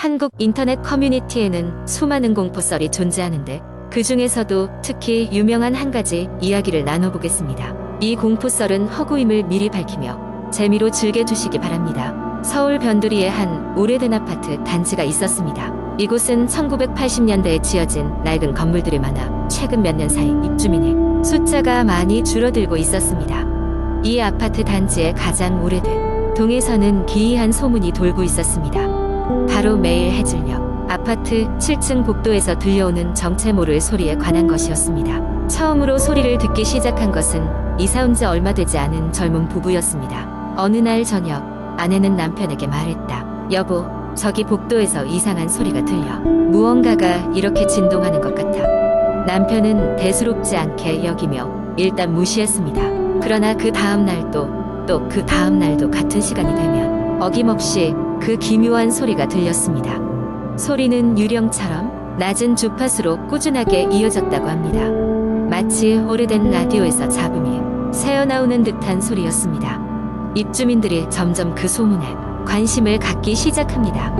한국 인터넷 커뮤니티에는 수많은 공포썰이 존재하는데 그 중에서도 특히 유명한 한 가지 이야기를 나눠보겠습니다. 이 공포썰은 허구임을 미리 밝히며 재미로 즐겨주시기 바랍니다. 서울 변두리에 한 오래된 아파트 단지가 있었습니다. 이곳은 1980년대에 지어진 낡은 건물들이 많아 최근 몇 년 사이 입주민의 숫자가 많이 줄어들고 있었습니다. 이 아파트 단지의 가장 오래된 동에서는 기이한 소문이 돌고 있었습니다. 바로 매일 해질녘 아파트 7층 복도에서 들려오는 정체 모를 소리에 관한 것이었습니다. 처음으로 소리를 듣기 시작한 것은 이사 온 지 얼마 되지 않은 젊은 부부였습니다. 어느 날 저녁 아내는 남편에게 말했다. 여보, 저기 복도에서 이상한 소리가 들려. 무언가가 이렇게 진동하는 것 같아. 남편은 대수롭지 않게 여기며 일단 무시했습니다. 그러나 그 다음 날도 또 그 다음 날도 같은 시간이 되면 어김없이 그 기묘한 소리가 들렸습니다. 소리는 유령처럼 낮은 주파수로 꾸준하게 이어졌다고 합니다. 마치 오래된 라디오에서 잡음이 새어나오는 듯한 소리였습니다. 입주민들이 점점 그 소문에 관심을 갖기 시작합니다.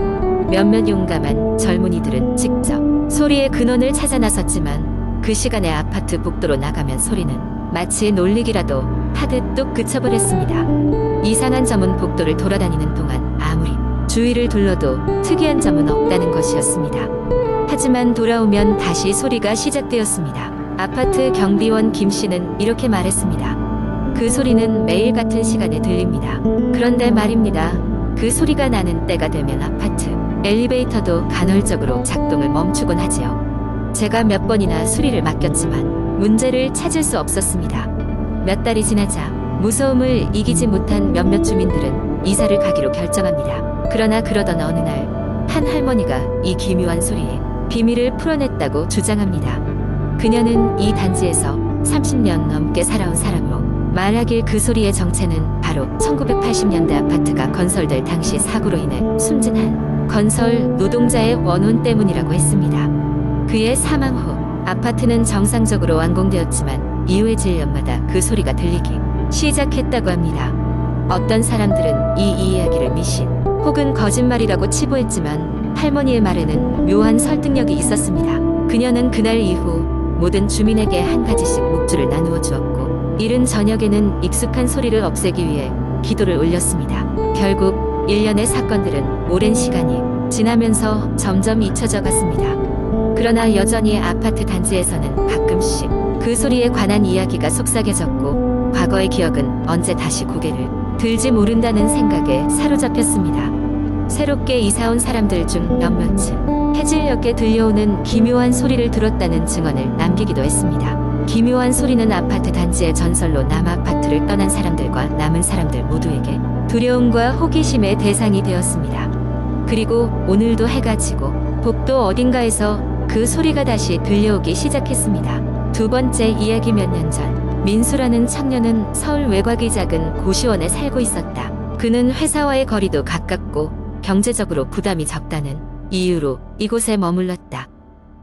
몇몇 용감한 젊은이들은 직접 소리의 근원을 찾아 나섰지만 그 시간에 아파트 복도로 나가면 소리는 마치 놀리기라도 하듯 뚝 그쳐버렸습니다. 이상한 점은 복도를 돌아다니는 동안 아무리 주위를 둘러도 특이한 점은 없다는 것이었습니다. 하지만 돌아오면 다시 소리가 시작되었습니다. 아파트 경비원 김 씨는 이렇게 말했습니다. 그 소리는 매일 같은 시간에 들립니다. 그런데 말입니다. 그 소리가 나는 때가 되면 아파트 엘리베이터도 간헐적으로 작동을 멈추곤 하지요. 제가 몇 번이나 수리를 맡겼지만 문제를 찾을 수 없었습니다. 몇 달이 지나자 무서움을 이기지 못한 몇몇 주민들은 이사를 가기로 결정합니다. 그러나 그러던 어느 날 한 할머니가 이 기묘한 소리에 비밀을 풀어냈다고 주장합니다. 그녀는 이 단지에서 30년 넘게 살아온 사람으로 말하길 그 소리의 정체는 바로 1980년대 아파트가 건설될 당시 사고로 인해 숨진 한 건설 노동자의 원혼 때문이라고 했습니다. 그의 사망 후 아파트는 정상적으로 완공되었지만 이후의 질년마다 그 소리가 들리기 시작했다고 합니다. 어떤 사람들은 이 이야기를 미신 혹은 거짓말이라고 치부했지만 할머니의 말에는 묘한 설득력이 있었습니다. 그녀는 그날 이후 모든 주민에게 한 가지씩 묵주를 나누어 주었고 이른 저녁에는 익숙한 소리를 없애기 위해 기도를 올렸습니다. 결국 일련의 사건들은 오랜 시간이 지나면서 점점 잊혀져 갔습니다. 그러나 여전히 아파트 단지에서는 가끔씩 그 소리에 관한 이야기가 속삭여졌고 과거의 기억은 언제 다시 고개를 들지 모른다는 생각에 사로잡혔습니다. 새롭게 이사온 사람들 중 몇몇은 해질녘에 들려오는 기묘한 소리를 들었다는 증언을 남기기도 했습니다. 기묘한 소리는 아파트 단지의 전설로 남 아파트를 떠난 사람들과 남은 사람들 모두에게 두려움과 호기심의 대상이 되었습니다. 그리고 오늘도 해가 지고 복도 어딘가에서 그 소리가 다시 들려오기 시작했습니다. 두 번째 이야기. 몇 년 전 민수라는 청년은 서울 외곽의 작은 고시원에 살고 있었다. 그는 회사와의 거리도 가깝고 경제적으로 부담이 적다는 이유로 이곳에 머물렀다.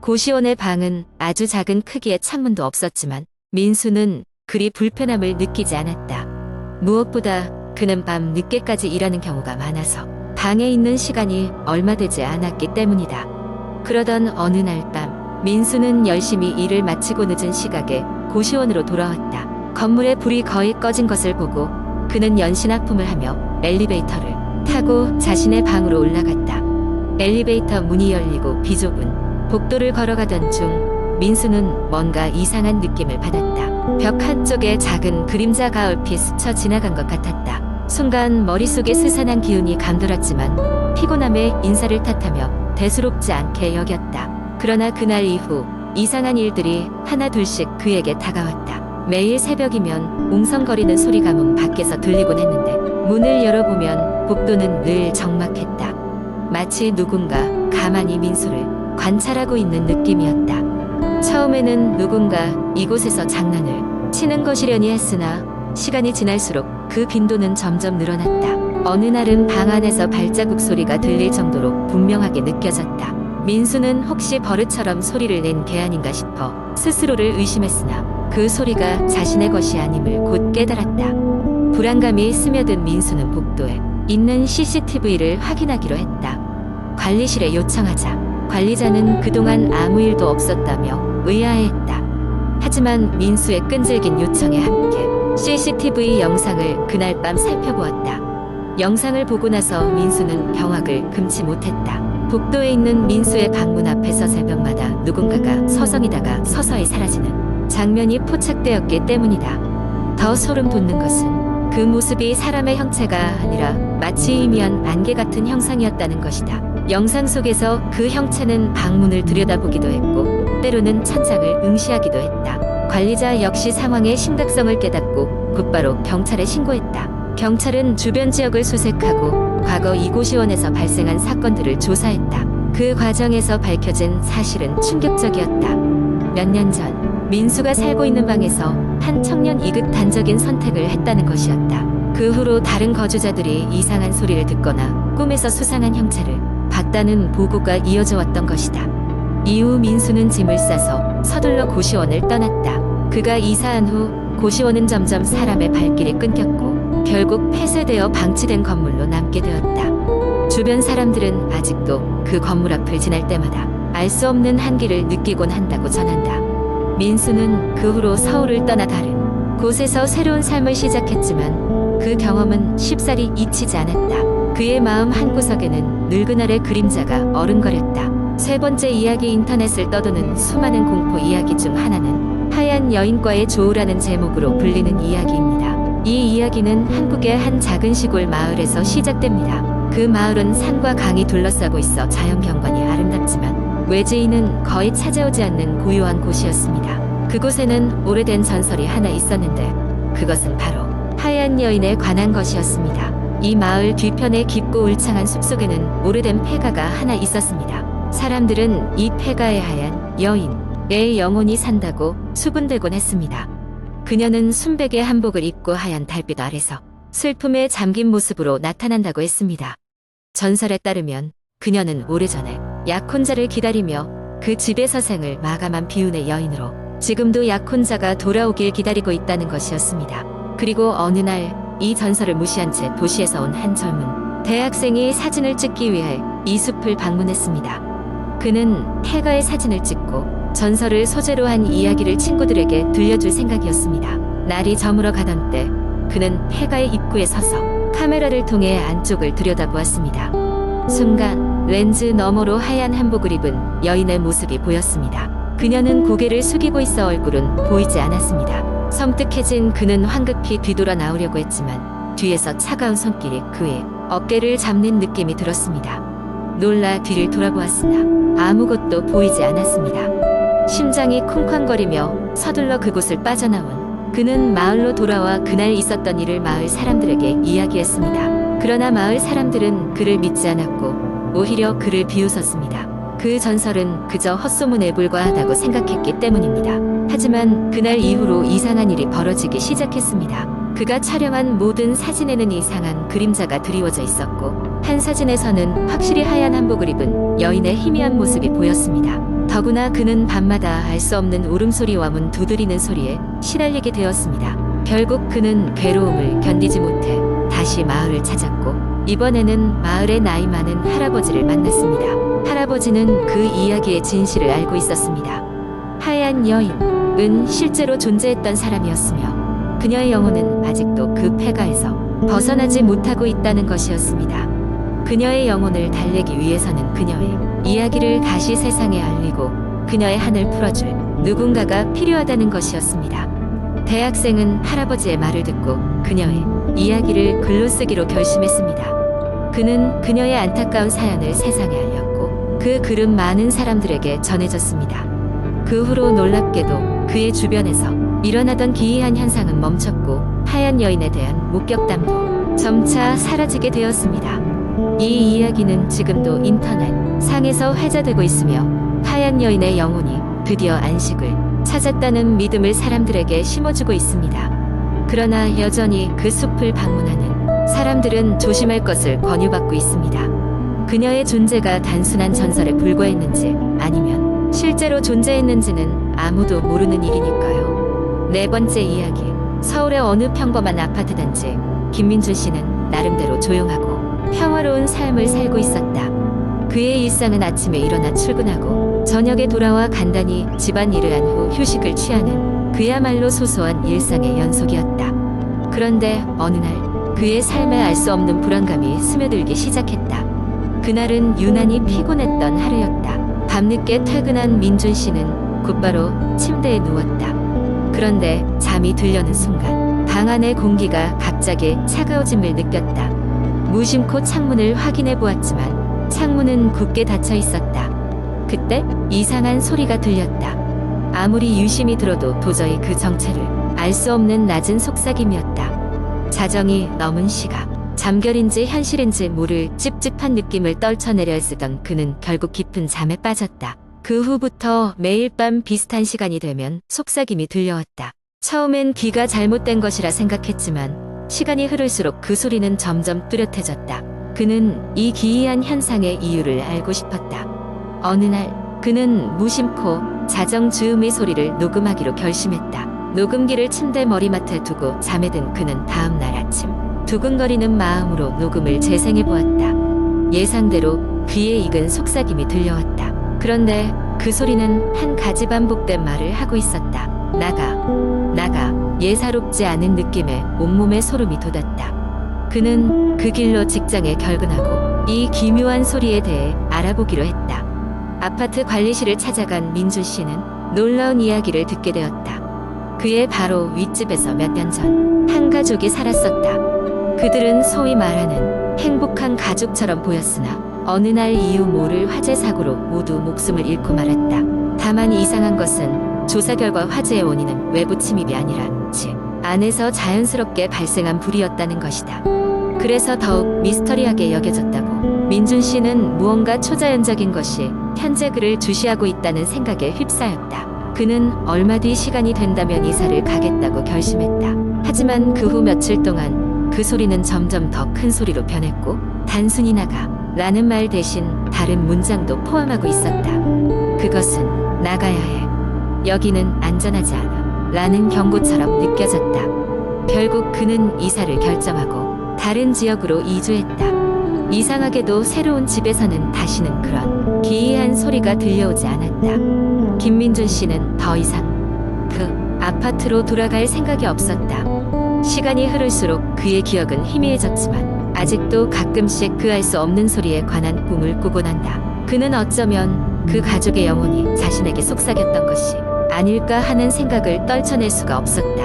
고시원의 방은 아주 작은 크기의 창문도 없었지만 민수는 그리 불편함을 느끼지 않았다. 무엇보다 그는 밤 늦게까지 일하는 경우가 많아서 방에 있는 시간이 얼마 되지 않았기 때문이다. 그러던 어느 날 밤 민수는 열심히 일을 마치고 늦은 시각에 고시원으로 돌아왔다. 건물의 불이 거의 꺼진 것을 보고 그는 연신하품을 하며 엘리베이터를 타고 자신의 방으로 올라갔다. 엘리베이터 문이 열리고 비좁은 복도를 걸어가던 중 민수는 뭔가 이상한 느낌을 받았다. 벽 한쪽에 작은 그림자가 얼핏 스쳐 지나간 것 같았다. 순간 머릿속에 스산한 기운이 감돌았지만 피곤함에 인사를 탓하며 대수롭지 않게 여겼다. 그러나 그날 이후 이상한 일들이 하나 둘씩 그에게 다가왔다. 매일 새벽이면 웅성거리는 소리가 문 밖에서 들리곤 했는데 문을 열어보면 복도는 늘 적막했다. 마치 누군가 가만히 민수를 관찰하고 있는 느낌이었다. 처음에는 누군가 이곳에서 장난을 치는 것이려니 했으나 시간이 지날수록 그 빈도는 점점 늘어났다. 어느 날은 방 안에서 발자국 소리가 들릴 정도로 분명하게 느껴졌다. 민수는 혹시 버릇처럼 소리를 낸 개 아닌가 싶어 스스로를 의심했으나 그 소리가 자신의 것이 아님을 곧 깨달았다. 불안감이 스며든 민수는 복도에 있는 CCTV를 확인하기로 했다. 관리실에 요청하자 관리자는 그동안 아무 일도 없었다며 의아해했다. 하지만 민수의 끈질긴 요청에 함께 CCTV 영상을 그날 밤 살펴보았다. 영상을 보고 나서 민수는 경악을 금치 못했다. 복도에 있는 민수의 방문 앞에서 새벽마다 누군가가 서성이다가 서서히 사라지는 장면이 포착되었기 때문이다. 더 소름 돋는 것은 그 모습이 사람의 형체가 아니라 마치 희미한 안개 같은 형상이었다는 것이다. 영상 속에서 그 형체는 방문을 들여다보기도 했고 때로는 천장을 응시하기도 했다. 관리자 역시 상황의 심각성을 깨닫고 곧바로 경찰에 신고했다. 경찰은 주변 지역을 수색하고 과거 이고시원에서 발생한 사건들을 조사했다. 그 과정에서 밝혀진 사실은 충격적이었다. 몇 년 전 민수가 살고 있는 방에서 한 청년이 극단적인 선택을 했다는 것이었다. 그 후로 다른 거주자들이 이상한 소리를 듣거나 꿈에서 수상한 형체를 봤다는 보고가 이어져 왔던 것이다. 이후 민수는 짐을 싸서 서둘러 고시원을 떠났다. 그가 이사한 후 고시원은 점점 사람의 발길이 끊겼고 결국 폐쇄되어 방치된 건물로 남게 되었다. 주변 사람들은 아직도 그 건물 앞을 지날 때마다 알 수 없는 한기를 느끼곤 한다고 전한다. 민수는 그 후로 서울을 떠나 다른 곳에서 새로운 삶을 시작했지만 그 경험은 쉽사리 잊히지 않았다. 그의 마음 한구석에는 늙은 알의 그림자가 어른거렸다. 세 번째 이야기. 인터넷을 떠도는 수많은 공포 이야기 중 하나는 하얀 여인과의 조우라는 제목으로 불리는 이야기입니다. 이 이야기는 한국의 한 작은 시골 마을에서 시작됩니다. 그 마을은 산과 강이 둘러싸고 있어 자연 경관이 아름답지만 외지인은 거의 찾아오지 않는 고요한 곳이었습니다. 그곳에는 오래된 전설이 하나 있었는데 그것은 바로 하얀 여인에 관한 것이었습니다. 이 마을 뒤편의 깊고 울창한 숲속에는 오래된 폐가가 하나 있었습니다. 사람들은 이 폐가의 하얀 여인의 영혼이 산다고 수군대곤 했습니다. 그녀는 순백의 한복을 입고 하얀 달빛 아래서 슬픔에 잠긴 모습으로 나타난다고 했습니다. 전설에 따르면 그녀는 오래전에 약혼자를 기다리며 그 집에서 생을 마감한 비운의 여인으로 지금도 약혼자가 돌아오길 기다리고 있다는 것이었습니다. 그리고 어느 날 이 전설을 무시한 채 도시에서 온 한 젊은 대학생이 사진을 찍기 위해 이 숲을 방문했습니다. 그는 폐가의 사진을 찍고 전설을 소재로 한 이야기를 친구들에게 들려줄 생각이었습니다. 날이 저물어 가던 때 그는 폐가의 입구에 서서 카메라를 통해 안쪽을 들여다보았습니다. 순간 렌즈 너머로 하얀 한복을 입은 여인의 모습이 보였습니다. 그녀는 고개를 숙이고 있어 얼굴은 보이지 않았습니다. 섬뜩해진 그는 황급히 뒤돌아 나오려고 했지만 뒤에서 차가운 손길이 그의 어깨를 잡는 느낌이 들었습니다. 놀라 뒤를 돌아보았으나 아무것도 보이지 않았습니다. 심장이 쿵쾅거리며 서둘러 그곳을 빠져나온 그는 마을로 돌아와 그날 있었던 일을 마을 사람들에게 이야기했습니다. 그러나 마을 사람들은 그를 믿지 않았고 오히려 그를 비웃었습니다. 그 전설은 그저 헛소문에 불과하다고 생각했기 때문입니다. 하지만 그날 이후로 이상한 일이 벌어지기 시작했습니다. 그가 촬영한 모든 사진에는 이상한 그림자가 드리워져 있었고 한 사진에서는 확실히 하얀 한복을 입은 여인의 희미한 모습이 보였습니다. 더구나 그는 밤마다 알 수 없는 울음소리와 문 두드리는 소리에 시달리게 되었습니다. 결국 그는 괴로움을 견디지 못해 다시 마을을 찾았고 이번에는 마을의 나이 많은 할아버지를 만났습니다. 할아버지는 그 이야기의 진실을 알고 있었습니다. 하얀 여인은 실제로 존재했던 사람이었으며 그녀의 영혼은 아직도 그 폐가에서 벗어나지 못하고 있다는 것이었습니다. 그녀의 영혼을 달래기 위해서는 그녀의 이야기를 다시 세상에 알리고 그녀의 한을 풀어줄 누군가가 필요하다는 것이었습니다. 대학생은 할아버지의 말을 듣고 그녀의 이야기를 글로 쓰기로 결심했습니다. 그는 그녀의 안타까운 사연을 세상에 알렸고 그 글은 많은 사람들에게 전해졌습니다. 그 후로 놀랍게도 그의 주변에서 일어나던 기이한 현상은 멈췄고 하얀 여인에 대한 목격담도 점차 사라지게 되었습니다. 이 이야기는 지금도 인터넷 상에서 회자되고 있으며 하얀 여인의 영혼이 드디어 안식을 찾았다는 믿음을 사람들에게 심어주고 있습니다. 그러나 여전히 그 숲을 방문하는 사람들은 조심할 것을 권유받고 있습니다. 그녀의 존재가 단순한 전설에 불과했는지 아니면 실제로 존재했는지는 아무도 모르는 일이니까요. 네 번째 이야기. 서울의 어느 평범한 아파트 단지. 김민준 씨는 나름대로 조용하고 평화로운 삶을 살고 있었다. 그의 일상은 아침에 일어나 출근하고 저녁에 돌아와 간단히 집안일을 한 후 휴식을 취하는 그야말로 소소한 일상의 연속이었다. 그런데 어느 날 그의 삶에 알 수 없는 불안감이 스며들기 시작했다. 그날은 유난히 피곤했던 하루였다. 밤늦게 퇴근한 민준 씨는 곧바로 침대에 누웠다. 그런데 잠이 들려는 순간 방 안의 공기가 갑자기 차가워짐을 느꼈다. 무심코 창문을 확인해 보았지만 창문은 굳게 닫혀 있었다. 그때 이상한 소리가 들렸다. 아무리 유심히 들어도 도저히 그 정체를 알 수 없는 낮은 속삭임이었다. 자정이 넘은 시각, 잠결인지 현실인지 모를 찝찝한 느낌을 떨쳐내려 쓰던 그는 결국 깊은 잠에 빠졌다. 그 후부터 매일 밤 비슷한 시간이 되면 속삭임이 들려왔다. 처음엔 귀가 잘못된 것이라 생각했지만 시간이 흐를수록 그 소리는 점점 뚜렷해졌다. 그는 이 기이한 현상의 이유를 알고 싶었다. 어느 날 그는 무심코 자정 즈음의 소리를 녹음하기로 결심했다. 녹음기를 침대 머리맡에 두고 잠에 든 그는 다음 날 아침 두근거리는 마음으로 녹음을 재생해 보았다. 예상대로 귀에 익은 속삭임이 들려왔다. 그런데 그 소리는 한 가지 반복된 말을 하고 있었다. 나가, 나가. 예사롭지 않은 느낌에 온몸에 소름이 돋았다. 그는 그 길로 직장에 결근하고 이 기묘한 소리에 대해 알아보기로 했다. 아파트 관리실을 찾아간 민준 씨는 놀라운 이야기를 듣게 되었다. 그의 바로 윗집에서 몇 년 전 한 가족이 살았었다. 그들은 소위 말하는 행복한 가족처럼 보였으나 어느 날 이유 모를 화재 사고로 모두 목숨을 잃고 말았다. 다만 이상한 것은 조사 결과 화재의 원인은 외부 침입이 아니라 집 안에서 자연스럽게 발생한 불이었다는 것이다. 그래서 더욱 미스터리하게 여겨졌다고. 민준 씨는 무언가 초자연적인 것이 현재 그를 주시하고 있다는 생각에 휩싸였다. 그는 얼마 뒤 시간이 된다면 이사를 가겠다고 결심했다. 하지만 그 후 며칠 동안 그 소리는 점점 더 큰 소리로 변했고 단순히 나가 라는 말 대신 다른 문장도 포함하고 있었다. 그것은 나가야 해. 여기는 안전하지 않아. 라는 경고처럼 느껴졌다. 결국 그는 이사를 결정하고 다른 지역으로 이주했다. 이상하게도 새로운 집에서는 다시는 그런 기이한 소리가 들려오지 않았다. 김민준 씨는 더 이상 그 아파트로 돌아갈 생각이 없었다. 시간이 흐를수록 그의 기억은 희미해졌지만 아직도 가끔씩 그 알 수 없는 소리에 관한 꿈을 꾸곤 한다. 그는 어쩌면 그 가족의 영혼이 자신에게 속삭였던 것이 아닐까 하는 생각을 떨쳐낼 수가 없었다.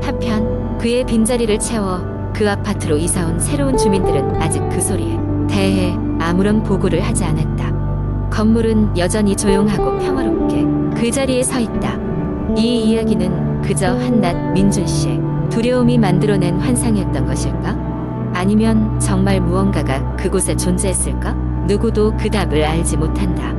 한편 그의 빈자리를 채워 그 아파트로 이사온 새로운 주민들은 아직 그 소리에 대해 아무런 보고를 하지 않았다. 건물은 여전히 조용하고 평화롭게 그 자리에 서 있다. 이 이야기는 그저 한낱 민준 씨의 두려움이 만들어낸 환상이었던 것일까? 아니면 정말 무언가가 그곳에 존재했을까? 누구도 그 답을 알지 못한다.